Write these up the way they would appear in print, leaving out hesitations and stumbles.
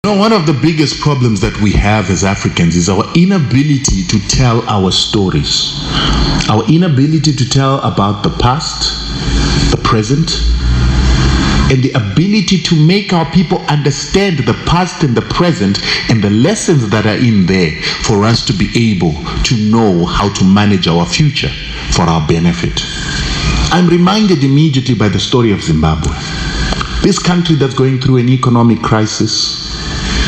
One of the biggest problems that we have as Africans is our inability to tell our stories. Our inability to tell about the past, the present, and the ability to make our people understand the past and the present and the lessons that are in there for us to be able to know how to manage our future for our benefit. I'm reminded immediately by the story of Zimbabwe. This country that's going through an economic crisis,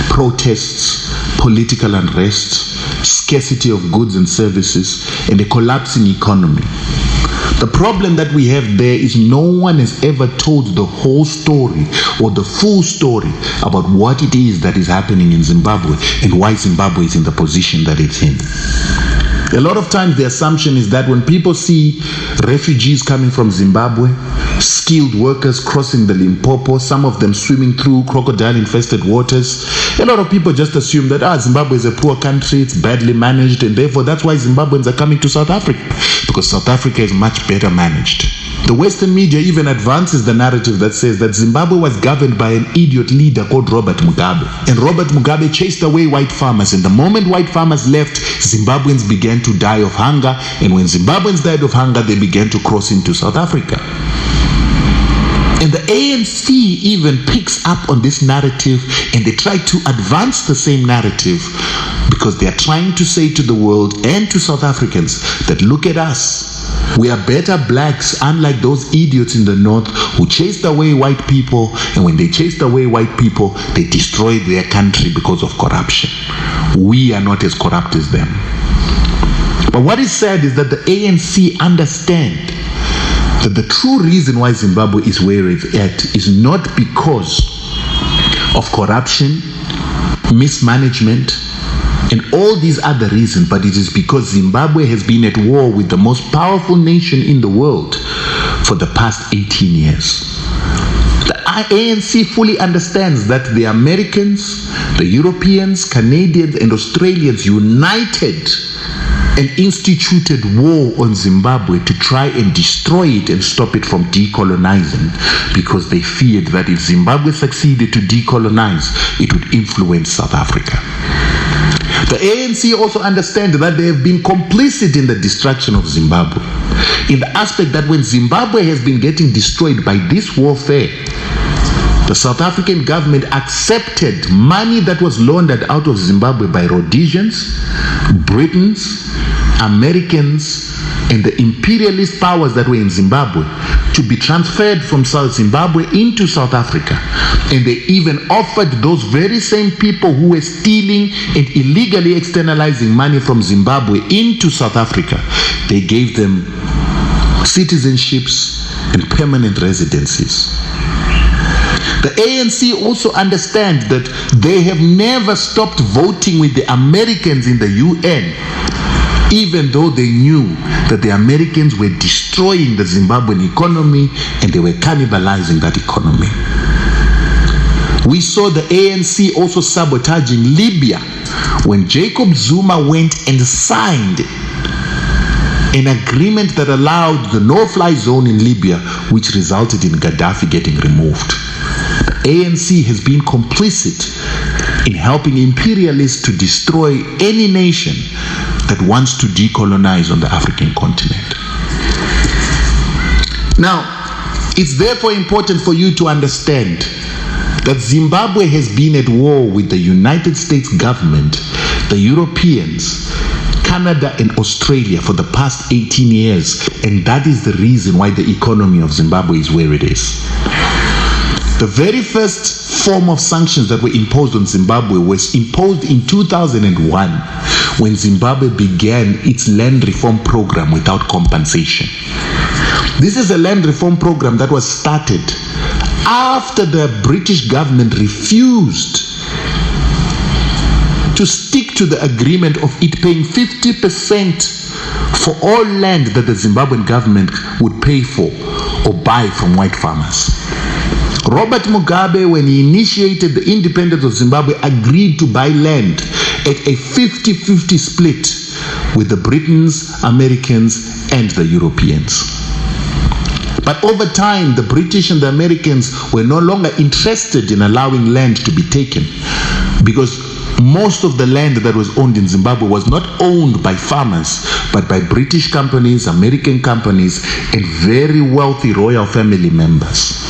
protests, political unrest, scarcity of goods and services, and a collapsing economy. The problem that we have there is no one has ever told the whole story or the full story about what it is that is happening in Zimbabwe and why Zimbabwe is in the position that it's in. A lot of times the assumption is that when people see refugees coming from Zimbabwe, skilled workers crossing the Limpopo, some of them swimming through crocodile-infested waters, a lot of people just assume that Zimbabwe is a poor country, it's badly managed, and therefore that's why Zimbabweans are coming to South Africa, because South Africa is much better managed. The Western media even advances the narrative that says that Zimbabwe was governed by an idiot leader called Robert Mugabe. And Robert Mugabe chased away white farmers. And the moment white farmers left, Zimbabweans began to die of hunger. And when Zimbabweans died of hunger, they began to cross into South Africa. And the ANC even picks up on this narrative, and they try to advance the same narrative because they are trying to say to the world and to South Africans that look at us. We are better blacks, unlike those idiots in the north who chased away white people, and when they chased away white people, they destroyed their country because of corruption. We are not as corrupt as them. But what is sad is that the ANC understand that the true reason why Zimbabwe is where it's at is not because of corruption, mismanagement, and all these other reasons, but it is because Zimbabwe has been at war with the most powerful nation in the world for the past 18 years. The ANC fully understands that the Americans, the Europeans, Canadians, and Australians united and instituted war on Zimbabwe to try and destroy it and stop it from decolonizing, because they feared that if Zimbabwe succeeded to decolonize, it would influence South Africa. The ANC also understand that they have been complicit in the destruction of Zimbabwe, in the aspect that when Zimbabwe has been getting destroyed by this warfare, the South African government accepted money that was laundered out of Zimbabwe by Rhodesians, Britons, Americans, and the imperialist powers that were in Zimbabwe to be transferred from South Zimbabwe into South Africa. And they even offered those very same people who were stealing and illegally externalizing money from Zimbabwe into South Africa, they gave them citizenships and permanent residencies. The ANC also understand that they have never stopped voting with the Americans in the UN, even though they knew that the Americans were destroying the Zimbabwean economy and they were cannibalizing that economy. We saw the ANC also sabotaging Libya when Jacob Zuma went and signed an agreement that allowed the no-fly zone in Libya, which resulted in Gaddafi getting removed. The ANC has been complicit in helping imperialists to destroy any nation that wants to decolonize on the African continent. Now, it's therefore important for you to understand that Zimbabwe has been at war with the United States government, the Europeans, Canada, and Australia for the past 18 years, and that is the reason why the economy of Zimbabwe is where it is. The very first form of sanctions that were imposed on Zimbabwe was imposed in 2001 when Zimbabwe began its land reform program without compensation. This is a land reform program that was started after the British government refused to stick to the agreement of it paying 50% for all land that the Zimbabwean government would pay for or buy from white farmers. Robert Mugabe, when he initiated the independence of Zimbabwe, agreed to buy land at a 50-50 split with the Britons, Americans, and the Europeans. But over time, the British and the Americans were no longer interested in allowing land to be taken. because most of the land that was owned in Zimbabwe was not owned by farmers, but by British companies, American companies, and very wealthy royal family members.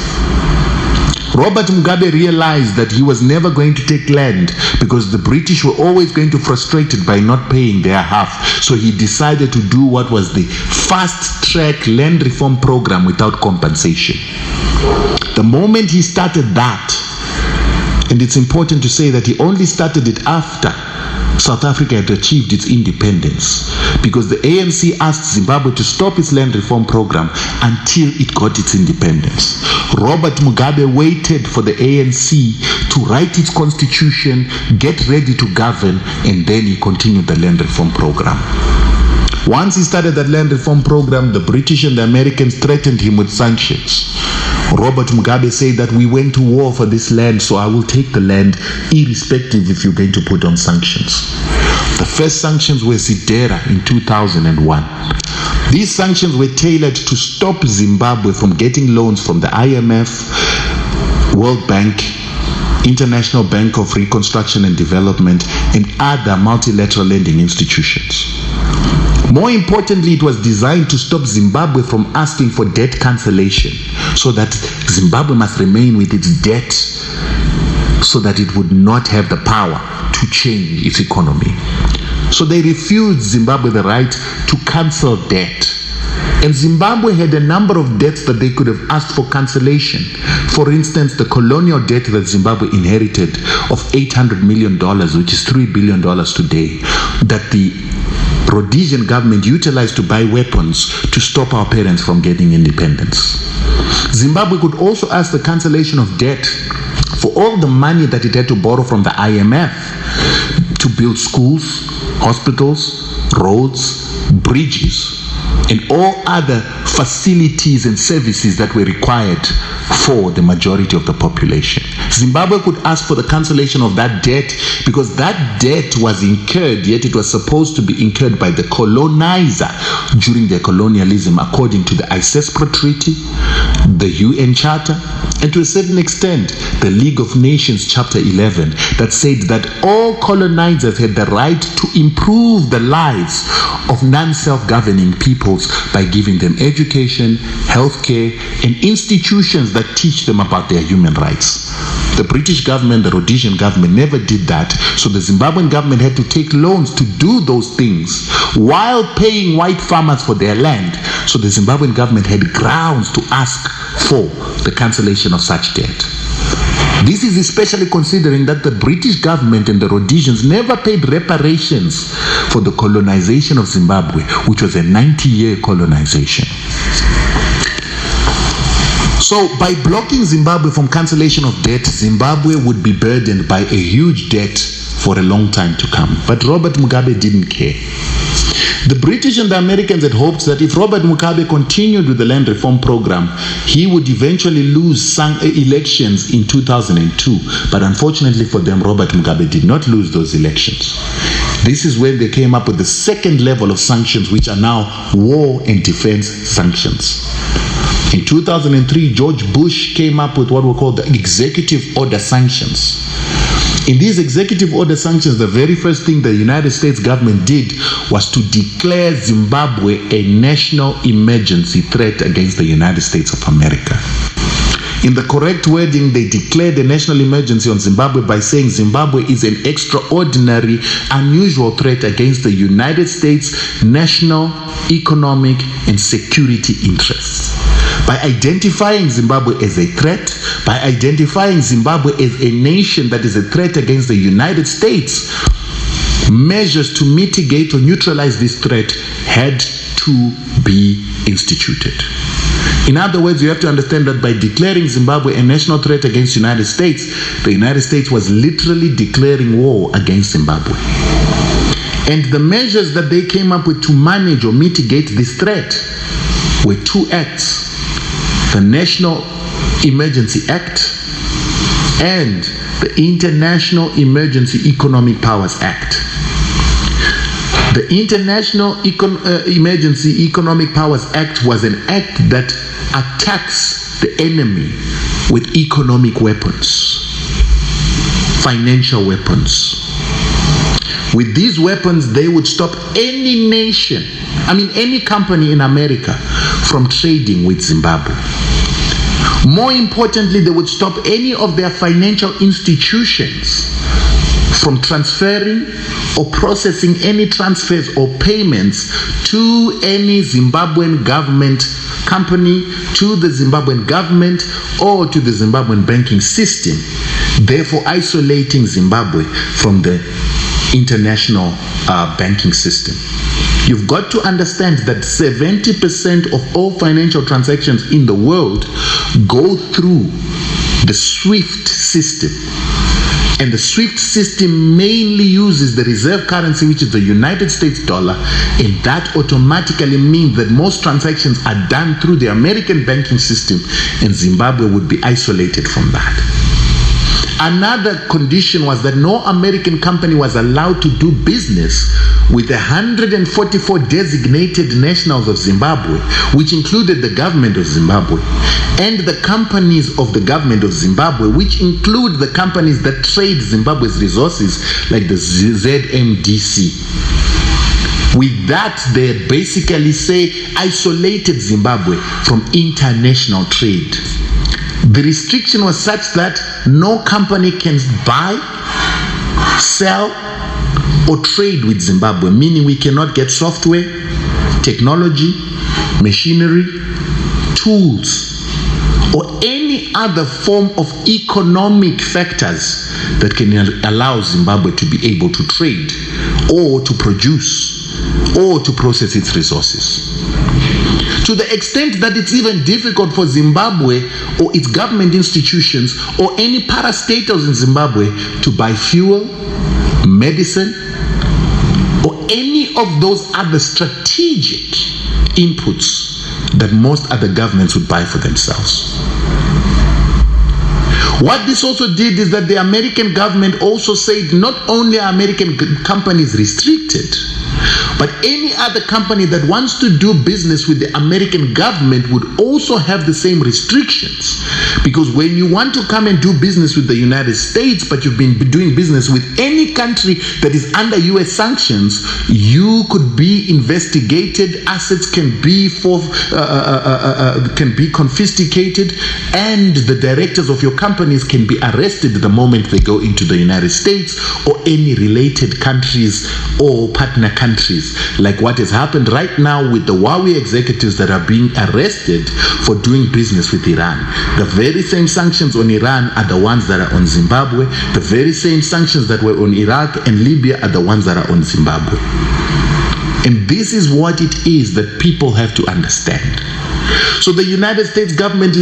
Robert Mugabe realized that he was never going to take land because the British were always going to be frustrated by not paying their half. So he decided to do what was the fast-track land reform program without compensation. The moment he started that, and it's important to say that he only started it after South Africa had achieved its independence, because the ANC asked Zimbabwe to stop its land reform program until it got its independence. Robert Mugabe waited for the ANC to write its constitution, get ready to govern, and then he continued the land reform program. Once he started that land reform program, the British and the Americans threatened him with sanctions. Robert Mugabe said that we went to war for this land, so I will take the land irrespective if you're going to put on sanctions. The first sanctions were ZDERA in 2001. These sanctions were tailored to stop Zimbabwe from getting loans from the IMF, World Bank, International Bank of Reconstruction and Development, and other multilateral lending institutions. More importantly, it was designed to stop Zimbabwe from asking for debt cancellation, so that Zimbabwe must remain with its debt, so that it would not have the power to change its economy. So they refused Zimbabwe the right to cancel debt. And Zimbabwe had a number of debts that they could have asked for cancellation. For instance, the colonial debt that Zimbabwe inherited of $800 million, which is $3 billion today, that the Rhodesian government utilized to buy weapons to stop our parents from getting independence. Zimbabwe could also ask the cancellation of debt for all the money that it had to borrow from the IMF to build schools, hospitals, roads, bridges, and all other facilities and services that were required for the majority of the population. Zimbabwe could ask for the cancellation of that debt because that debt was incurred, yet it was supposed to be incurred by the colonizer during their colonialism, according to the ICESPRO Treaty, the UN Charter, and to a certain extent, the League of Nations Chapter 11, that said that all colonizers had the right to improve the lives of non-self-governing peoples by giving them education, healthcare, and institutions that teach them about their human rights. The British government, the Rhodesian government never did that, so the Zimbabwean government had to take loans to do those things while paying white farmers for their land. So the Zimbabwean government had grounds to ask for the cancellation of such debt. This is especially considering that the British government and the Rhodesians never paid reparations for the colonization of Zimbabwe, which was a 90-year colonization. So by blocking Zimbabwe from cancellation of debt, Zimbabwe would be burdened by a huge debt for a long time to come. But Robert Mugabe didn't care. The British and the Americans had hoped that if Robert Mugabe continued with the land reform program, he would eventually lose some elections in 2002. But unfortunately for them, Robert Mugabe did not lose those elections. This is when they came up with the second level of sanctions, which are now war and defense sanctions. In 2003, George Bush came up with what were called the executive order sanctions. In these executive order sanctions, the very first thing the United States government did was to declare Zimbabwe a national emergency threat against the United States of America. In the correct wording, they declared a national emergency on Zimbabwe by saying Zimbabwe is an extraordinary, unusual threat against the United States' national, economic, and security interests. By identifying Zimbabwe as a threat, by identifying Zimbabwe as a nation that is a threat against the United States, measures to mitigate or neutralize this threat had to be instituted. In other words, you have to understand that by declaring Zimbabwe a national threat against the United States was literally declaring war against Zimbabwe. And the measures that they came up with to manage or mitigate this threat were two acts: the National Emergency Act and the International Emergency Economic Powers Act. The International Emergency Economic Powers Act was an act that attacks the enemy with economic weapons. financial weapons. With these weapons, they would stop any nation, any company in America from trading with Zimbabwe. More importantly, they would stop any of their financial institutions from transferring or processing any transfers or payments to any Zimbabwean government company, to the Zimbabwean government, or to the Zimbabwean banking system, therefore isolating Zimbabwe from the international banking system. You've got to understand that 70% of all financial transactions in the world go through the SWIFT system. And the SWIFT system mainly uses the reserve currency, which is the United States dollar, and that automatically means that most transactions are done through the American banking system, and Zimbabwe would be isolated from that. Another condition was that no American company was allowed to do business with 144 designated nationals of Zimbabwe, which included the government of Zimbabwe, and the companies of the government of Zimbabwe, which include the companies that trade Zimbabwe's resources, like the ZMDC. With that, they basically say isolated Zimbabwe from international trade. The restriction was such that no company can buy, sell, or trade with Zimbabwe, meaning we cannot get software, technology, machinery, tools, or any other form of economic factors that can allow Zimbabwe to be able to trade or to produce or to process its resources. To the extent that it's even difficult for Zimbabwe or its government institutions or any parastatals in Zimbabwe to buy fuel, medicine, or any of those other strategic inputs that most other governments would buy for themselves. What this also did is that the American government also said not only are American companies restricted, but any other company that wants to do business with the American government would also have the same restrictions. Because when you want to come and do business with the United States, but you've been doing business with any country that is under US sanctions, you could be investigated, assets can be confiscated, and the directors of your companies can be arrested the moment they go into the United States or any related countries or partner countries, like what has happened right now with the Huawei executives that are being arrested for doing business with Iran. The very same sanctions on Iran are the ones that are on Zimbabwe. The very same sanctions that were on Iraq and Libya are the ones that are on Zimbabwe. And this is what it is that people have to understand. So the United States government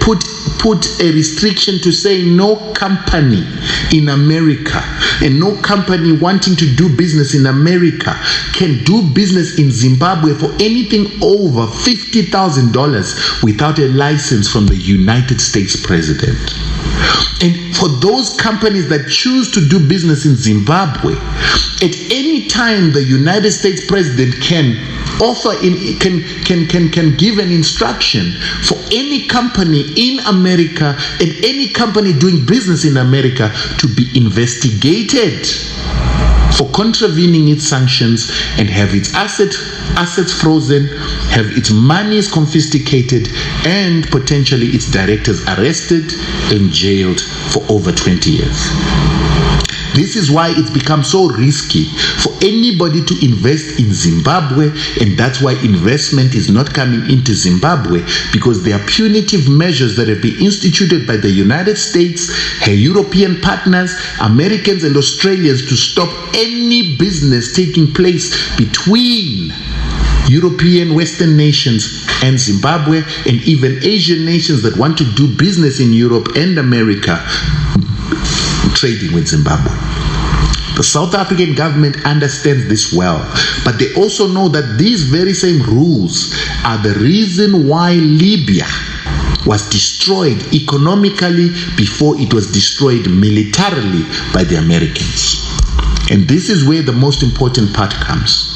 put a restriction to say no company in America and no company wanting to do business in America can do business in Zimbabwe for anything over $50,000 without a license from the United States president. And for those companies that choose to do business in Zimbabwe, at any time the United States president can give an instruction for any company in America and any company doing business in America to be investigated for contravening its sanctions and have its assets frozen, have its monies confiscated, and potentially its directors arrested and jailed for over 20 years. This is why it's become so risky for anybody to invest in Zimbabwe, and that's why investment is not coming into Zimbabwe, because there are punitive measures that have been instituted by the United States, her European partners, Americans and Australians to stop any business taking place between European Western nations and Zimbabwe, and even Asian nations that want to do business in Europe and America trading with Zimbabwe. The South African government understands this well, but they also know that these very same rules are the reason why Libya was destroyed economically before it was destroyed militarily by the Americans. And this is where the most important part comes.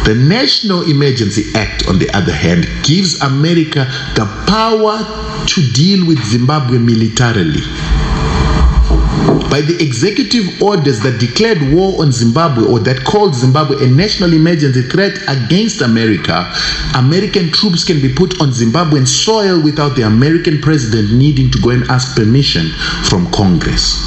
The National Emergency Act, on the other hand, gives America the power to deal with Zimbabwe militarily. by the executive orders that declared war on Zimbabwe, or that called Zimbabwe a national emergency threat against America, American troops can be put on Zimbabwean soil without the American president needing to go and ask permission from Congress.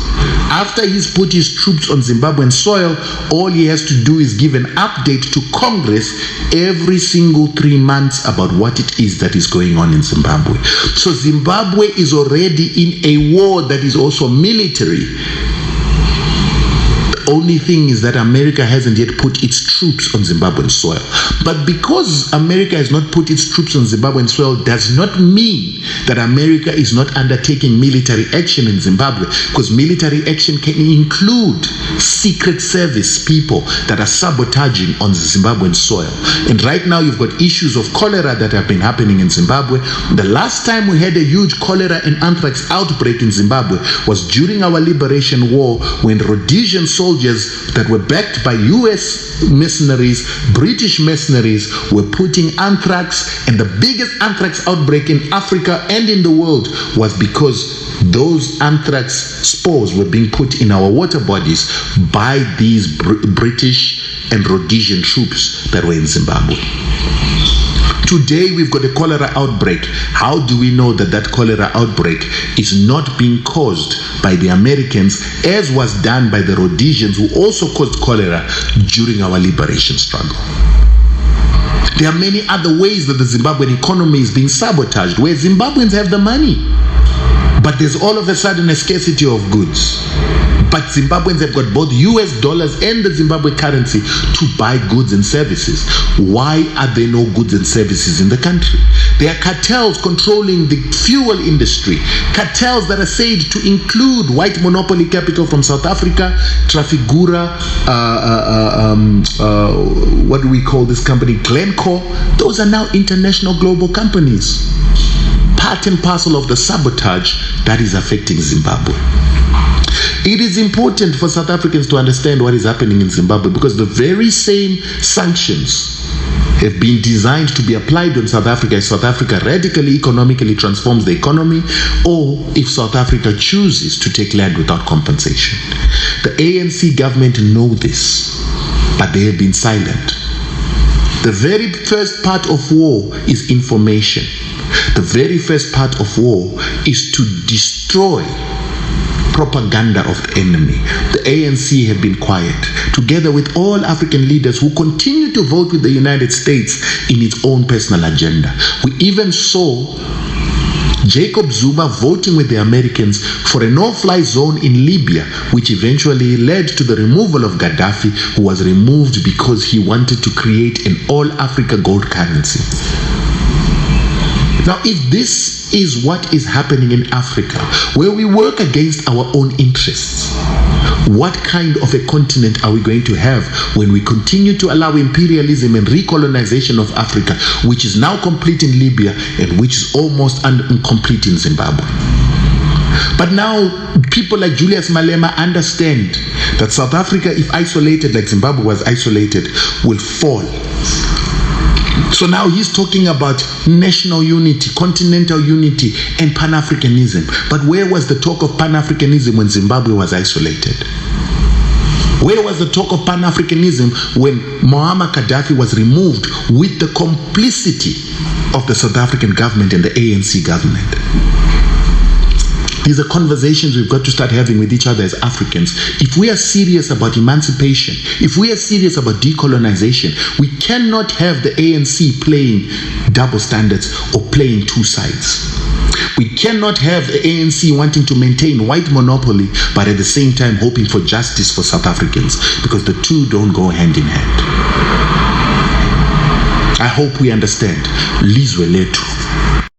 After he's put his troops on Zimbabwean soil, all he has to do is give an update to Congress every single 3 months about what it is that is going on in Zimbabwe. So Zimbabwe is already in a war that is also military. The only thing is that America hasn't yet put its troops on Zimbabwean soil. But because America has not put its troops on Zimbabwean soil does not mean that America is not undertaking military action in Zimbabwe, because military action can include secret service people that are sabotaging on the Zimbabwean soil. And right now you've got issues of cholera that have been happening in Zimbabwe. The last time we had a huge cholera and anthrax outbreak in Zimbabwe was during our liberation war, when Rhodesian soldiers that were backed by US mercenaries, British mercenaries, were putting anthrax, and the biggest anthrax outbreak in Africa and in the world was because those anthrax spores were being put in our water bodies by these British and Rhodesian troops that were in Zimbabwe. Today we've got a cholera outbreak. How do we know that that cholera outbreak is not being caused by the Americans, as was done by the Rhodesians, who also caused cholera during our liberation struggle? There are many other ways that the Zimbabwean economy is being sabotaged, where Zimbabweans have the money, but there's all of a sudden a scarcity of goods. But Zimbabweans have got both US dollars and the Zimbabwe currency to buy goods and services. Why are there no goods and services in the country? There are cartels controlling the fuel industry, cartels that are said to include white monopoly capital from South Africa, Trafigura, what do we call this company, Glencore. Those are now international global companies. Part and parcel of the sabotage that is affecting Zimbabwe. It is important for South Africans to understand what is happening in Zimbabwe, because the very same sanctions have been designed to be applied on South Africa if South Africa radically economically transforms the economy, or if South Africa chooses to take land without compensation. The ANC government know this, but they have been silent. The very first part of war is information. The very first part of war is to destroy propaganda of the enemy. The ANC have been quiet, together with all African leaders who continue to vote with the United States in its own personal agenda. We even saw Jacob Zuma voting with the Americans for a no-fly zone in Libya, which eventually led to the removal of Gaddafi, who was removed because he wanted to create an all-Africa gold currency. Now, if this is what is happening in Africa, where we work against our own interests, what kind of a continent are we going to have when we continue to allow imperialism and recolonization of Africa, which is now complete in Libya and which is almost incomplete in Zimbabwe? But now people like Julius Malema understand that South Africa, if isolated like Zimbabwe was isolated, will fall. So now he's talking about national unity, continental unity, and Pan-Africanism. But where was the talk of Pan-Africanism when Zimbabwe was isolated? Where was the talk of Pan-Africanism when Muammar Gaddafi was removed with the complicity of the South African government and the ANC government? These are conversations we've got to start having with each other as Africans. If we are serious about emancipation, if we are serious about decolonization, we cannot have the ANC playing double standards or playing two sides. We cannot have the ANC wanting to maintain white monopoly, but at the same time hoping for justice for South Africans, because the two don't go hand in hand. I hope we understand. Lizwe letu.